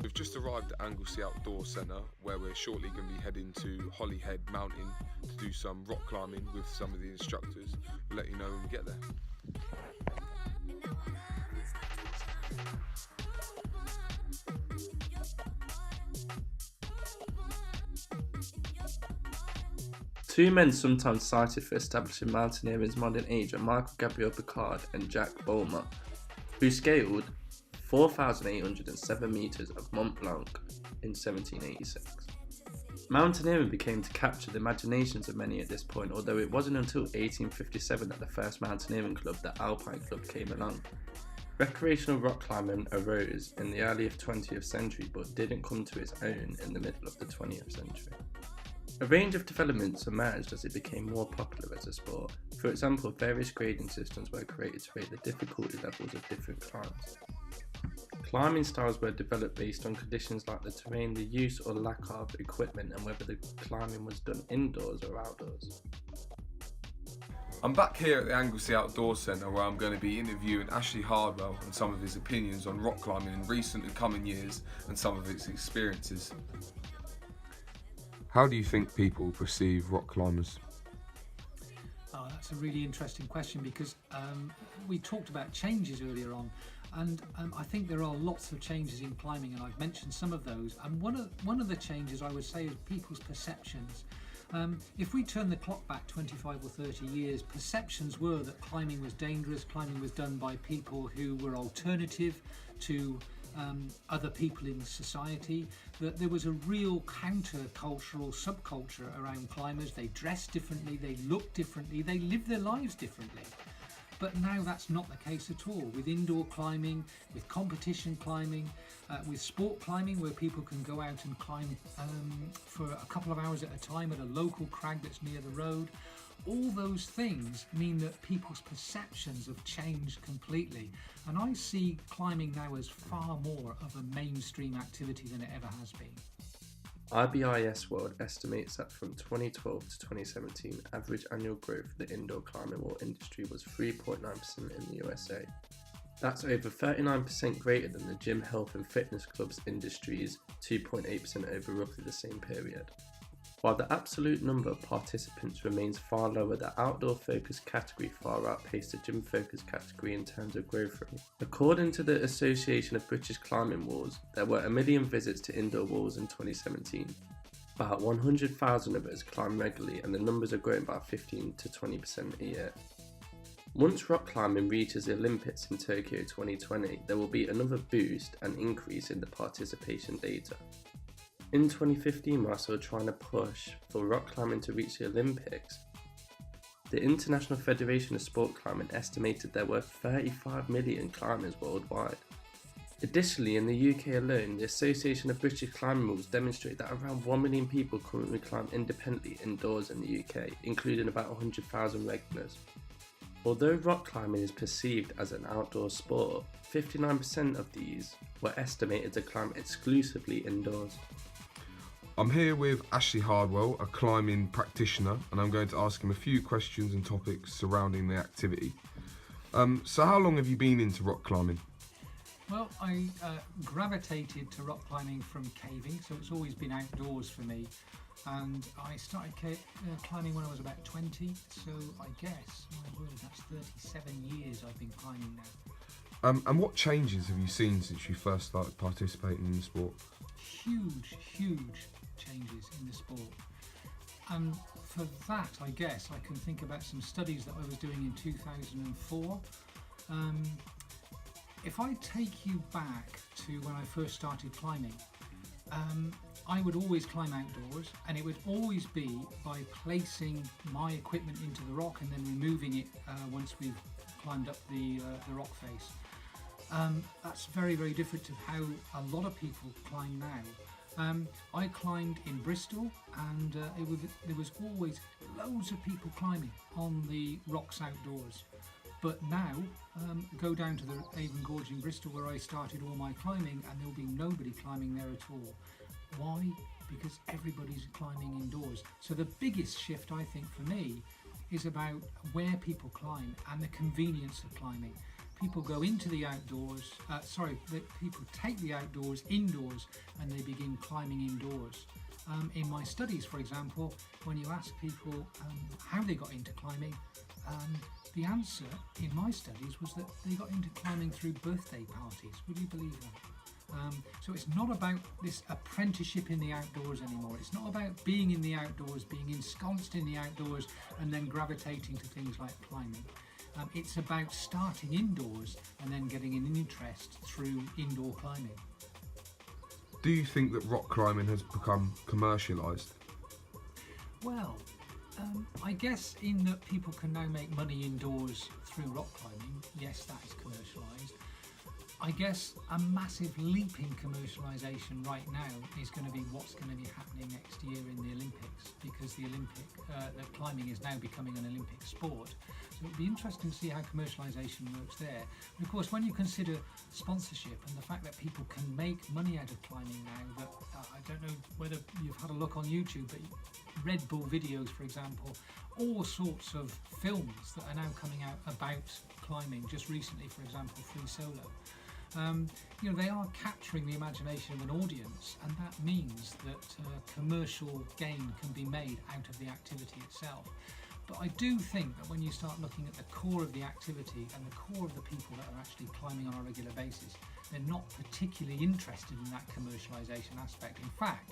We've just arrived at Anglesey Outdoor Centre where we're shortly going to be heading to Holyhead Mountain to do some rock climbing with some of the instructors. We'll let you know when we get there. Two men sometimes cited for establishing mountaineering's modern age are Michael Gabriel Picard and Jack Boehmer, who scaled 4,807 metres of Mont Blanc in 1786. Mountaineering became to capture the imaginations of many at this point, although it wasn't until 1857 that the first mountaineering club, the Alpine Club, came along. Recreational rock climbing arose in the early 20th century but didn't come to its own in the middle of the 20th century. A range of developments emerged as it became more popular as a sport. For example, various grading systems were created to rate the difficulty levels of different climbs. Climbing styles were developed based on conditions like the terrain, the use or lack of equipment, and whether the climbing was done indoors or outdoors. I'm back here at the Anglesey Outdoor Centre where I'm going to be interviewing Ashley Hardwell and some of his opinions on rock climbing in recent and coming years and some of its experiences. How do you think people perceive rock climbers? Oh, that's a really interesting question because we talked about changes earlier on, and I think there are lots of changes in climbing, and I've mentioned some of those. And one of the changes I would say is people's perceptions. If we turn the clock back 25 or 30 years, perceptions were that climbing was dangerous, climbing was done by people who were alternative to other people in society, that there was a real counter-cultural subculture around climbers. They dressed differently, they looked differently, they lived their lives differently. But now that's not the case at all. With indoor climbing, with competition climbing, with sport climbing where people can go out and climb for a couple of hours at a time at a local crag that's near the road, all those things mean that people's perceptions have changed completely. And I see climbing now as far more of a mainstream activity than it ever has been. IBIS World estimates that from 2012 to 2017, average annual growth for the indoor climbing wall industry was 3.9% in the USA. That's over 39% greater than the gym, health and fitness clubs industry's 2.8% over roughly the same period. While the absolute number of participants remains far lower, the outdoor-focused category far outpaced the gym-focused category in terms of growth rate. According to the Association of British Climbing Walls, there were 1 million visits to indoor walls in 2017. About 100,000 of us climb regularly, and the numbers are growing by 15 to 20% a year. Once rock climbing reaches the Olympics in Tokyo 2020, there will be another boost and increase in the participation data. In 2015, while still trying to push for rock climbing to reach the Olympics, the International Federation of Sport Climbing estimated there were 35 million climbers worldwide. Additionally, in the UK alone, the Association of British Climbing Walls demonstrate that around 1 million people currently climb independently indoors in the UK, including about 100,000 regulars. Although rock climbing is perceived as an outdoor sport, 59% of these were estimated to climb exclusively indoors. I'm here with Ashley Hardwell, a climbing practitioner, and I'm going to ask him a few questions and topics surrounding the activity. So how long have you been into rock climbing? Well, I gravitated to rock climbing from caving, so it's always been outdoors for me. And I started climbing when I was about 20, so I guess, my word, that's 37 years I've been climbing now. And what changes have you seen since you first started participating in the sport? Huge changes in the sport. And for that, I guess, I can think about some studies that I was doing in 2004. If I take you back to when I first started climbing, I would always climb outdoors, and it would always be by placing my equipment into the rock and then removing it once we've climbed up the rock face. That's very different to how a lot of people climb now. I climbed in Bristol, and there was always loads of people climbing on the rocks outdoors. But now, go down to the Avon Gorge in Bristol where I started all my climbing, and there'll be nobody climbing there at all. Why? Because everybody's climbing indoors. So the biggest shift, I think, for me is about where people climb and the convenience of climbing. people go into the outdoors, people take the outdoors indoors and they begin climbing indoors. In my studies, for example, when you ask people how they got into climbing, the answer in my studies was that they got into climbing through birthday parties. Would you believe that? So it's not about this apprenticeship in the outdoors anymore. It's not about being in the outdoors, being ensconced in the outdoors and then gravitating to things like climbing. It's about starting indoors and then getting an interest through indoor climbing. Do you think that rock climbing has become commercialised? Well, I guess in that people can now make money indoors through rock climbing, yes, that is commercialised. I guess a massive leap in commercialisation right now is going to be what's going to be happening next year in the Olympics, because the climbing is now becoming an Olympic sport. So it'll be interesting to see how commercialisation works there. And of course, when you consider sponsorship and the fact that people can make money out of climbing now, that I don't know whether you've had a look on YouTube, but Red Bull videos, for example, all sorts of films that are now coming out about climbing. Just recently, for example, Free Solo. They are capturing the imagination of an audience, and that means that commercial gain can be made out of the activity itself. But I do think that when you start looking at the core of the activity and the core of the people that are actually climbing on a regular basis, they're not particularly interested in that commercialisation aspect. In fact,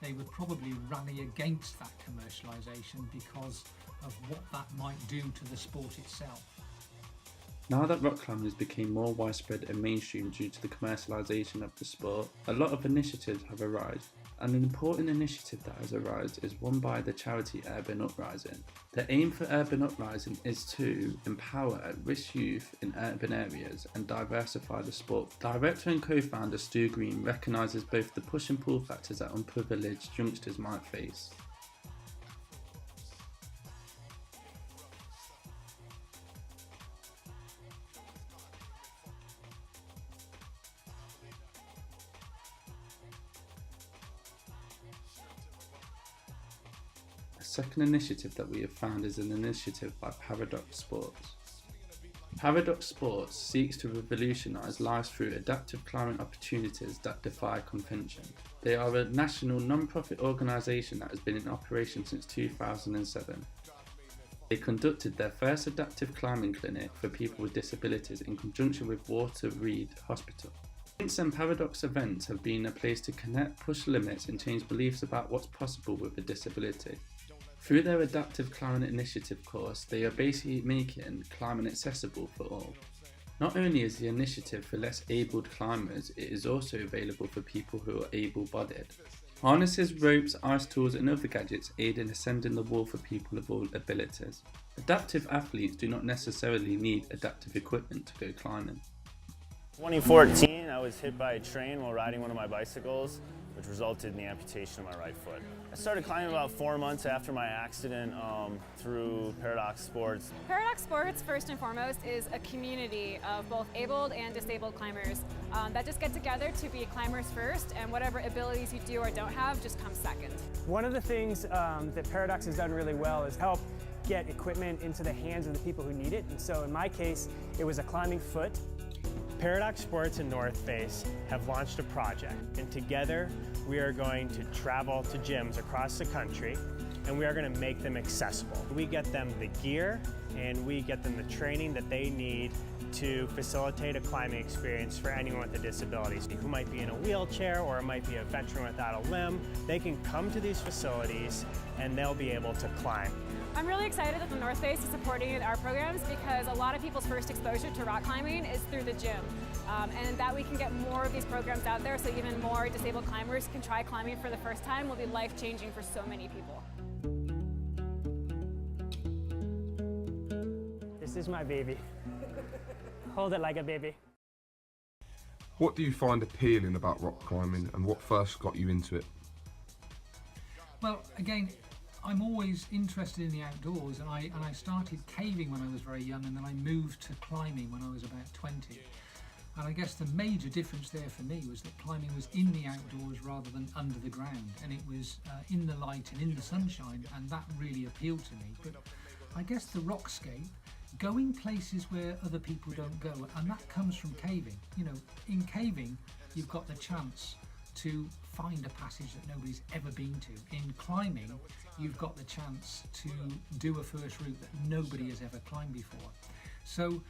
they would probably rally against that commercialisation because of what that might do to the sport itself. Now that rock climbing has become more widespread and mainstream due to the commercialisation of the sport, a lot of initiatives have arisen. And an important initiative that has arisen is one by the charity Urban Uprising. The aim for Urban Uprising is to empower at-risk youth in urban areas and diversify the sport. Director and co-founder Stu Green recognises both the push and pull factors that unprivileged youngsters might face. The second initiative that we have found is an initiative by Paradox Sports. Paradox Sports seeks to revolutionise lives through adaptive climbing opportunities that defy convention. They are a national non-profit organisation that has been in operation since 2007. They conducted their first adaptive climbing clinic for people with disabilities in conjunction with Walter Reed Hospital. Since then, Paradox events have been a place to connect, push limits and change beliefs about what's possible with a disability. Through their Adaptive Climbing Initiative course, they are basically making climbing accessible for all. Not only is the initiative for less abled climbers, it is also available for people who are able-bodied. Harnesses, ropes, ice tools and other gadgets aid in ascending the wall for people with all abilities. Adaptive athletes do not necessarily need adaptive equipment to go climbing. 2014, I was hit by a train while riding one of my bicycles, which resulted in the amputation of my right foot. I started climbing about 4 months after my accident through Paradox Sports. Paradox Sports, first and foremost, is a community of both abled and disabled climbers that just get together to be climbers first, and whatever abilities you do or don't have just comes second. One of the things that Paradox has done really well is help get equipment into the hands of the people who need it. And so in my case, it was a climbing foot. Paradox Sports and North Face have launched a project, and together we are going to travel to gyms across the country and we are going to make them accessible. We get them the gear and we get them the training that they need to facilitate a climbing experience for anyone with a disability who might be in a wheelchair or it might be a veteran without a limb. They can come to these facilities and they'll be able to climb. I'm really excited that the North Face is supporting our programs because a lot of people's first exposure to rock climbing is through the gym. And that we can get more of these programs out there so even more disabled climbers can try climbing for the first time will be life-changing for so many people. This is my baby. Hold it like a baby. What do you find appealing about rock climbing and what first got you into it? Well, again, I'm always interested in the outdoors, and I started caving when I was very young, and then I moved to climbing when I was about 20. And I guess the major difference there for me was that climbing was in the outdoors rather than under the ground, and it was in the light and in the sunshine, and that really appealed to me. But I guess the rockscape going places where other people don't go, and that comes from caving. You know, in caving, you've got the chance to find a passage that nobody's ever been to. In climbing, you've got the chance to do a first route that nobody has ever climbed before. So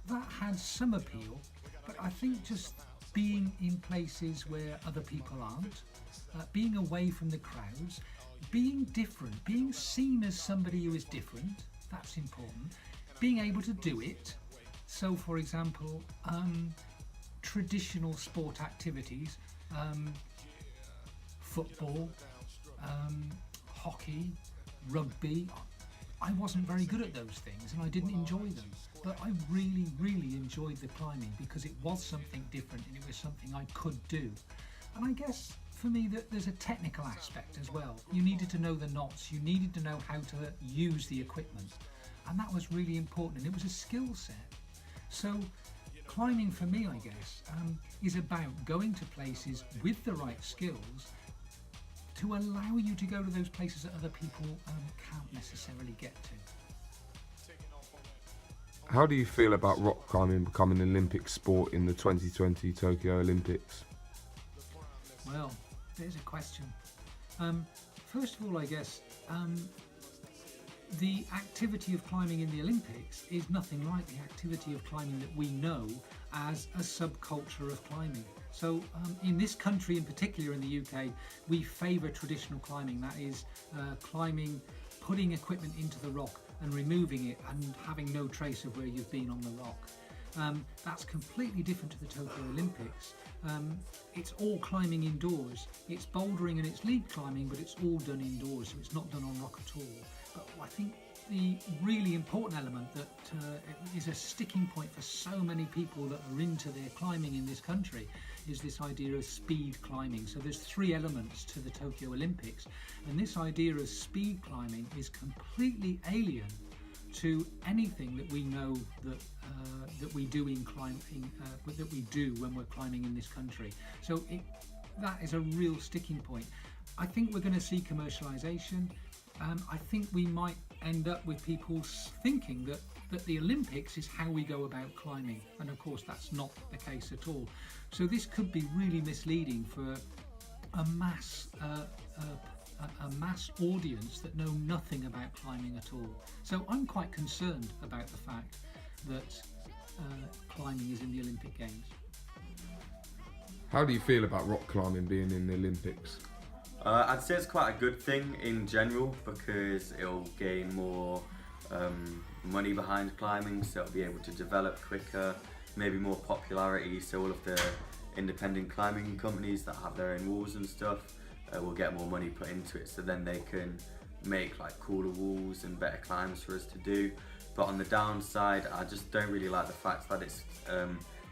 that had some appeal, but I think just being in places where other people aren't, being away from the crowds, being different, being seen as somebody who is different, that's important. Being able to do it. So, for example, traditional sport activities, football, hockey, rugby. I wasn't very good at those things and I didn't enjoy them, but I really, really enjoyed the climbing because it was something different and it was something I could do. And I guess for me that there's a technical aspect as well. You needed to know the knots, you needed to know how to use the equipment, and that was really important, and it was a skill set. So climbing for me, I guess, is about going to places with the right skills to allow you to go to those places that other people can't necessarily get to. How do you feel about rock climbing becoming an Olympic sport in the 2020 Tokyo Olympics? Well, there's a question. First of all, I guess, the activity of climbing in the Olympics is nothing like the activity of climbing that we know as a subculture of climbing. So in this country in particular, in the UK, we favour traditional climbing, that is climbing, putting equipment into the rock and removing it and having no trace of where you've been on the rock. That's completely different to the Tokyo Olympics. It's all climbing indoors. It's bouldering and it's lead climbing, but it's all done indoors, so it's not done on rock at all. But I think the really important element that is a sticking point for so many people that are into their climbing in this country is this idea of speed climbing. So there's three elements to the Tokyo Olympics, and this idea of speed climbing is completely alien to anything that we know that we do in climbing, that we do when we're climbing in this country. So that is a real sticking point. I think we're going to see commercialisation. I think we might end up with people thinking that the Olympics is how we go about climbing, and of course that's not the case at all. So this could be really misleading for a mass audience that know nothing about climbing at all. So I'm quite concerned about the fact that climbing is in the Olympic Games. How do you feel about rock climbing being in the Olympics? I'd say it's quite a good thing in general because it'll gain more money behind climbing, so it'll be able to develop quicker, maybe more popularity, so all of the independent climbing companies that have their own walls and stuff will get more money put into it, so then they can make like cooler walls and better climbs for us to do. But on the downside, I just don't really like the fact that it's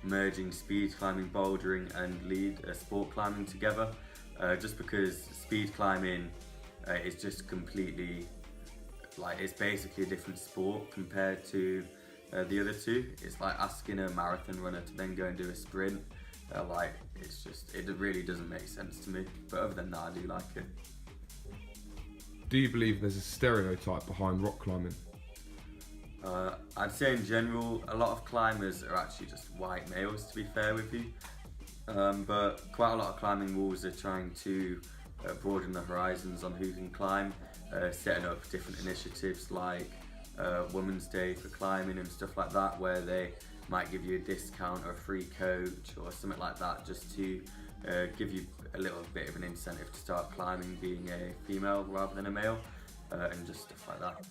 merging speed climbing, bouldering and lead sport climbing together. Just because speed climbing is just completely, like, it's basically a different sport compared to the other two. It's like asking a marathon runner to then go and do a sprint. It really doesn't make sense to me. But other than that, I do like it. Do you believe there's a stereotype behind rock climbing? I'd say in general, a lot of climbers are actually just white males, to be fair with you. But quite a lot of climbing walls are trying to broaden the horizons on who can climb, setting up different initiatives like Women's Day for climbing and stuff like that, where they might give you a discount or a free coach or something like that, just to give you a little bit of an incentive to start climbing being a female rather than a male, and just stuff like that.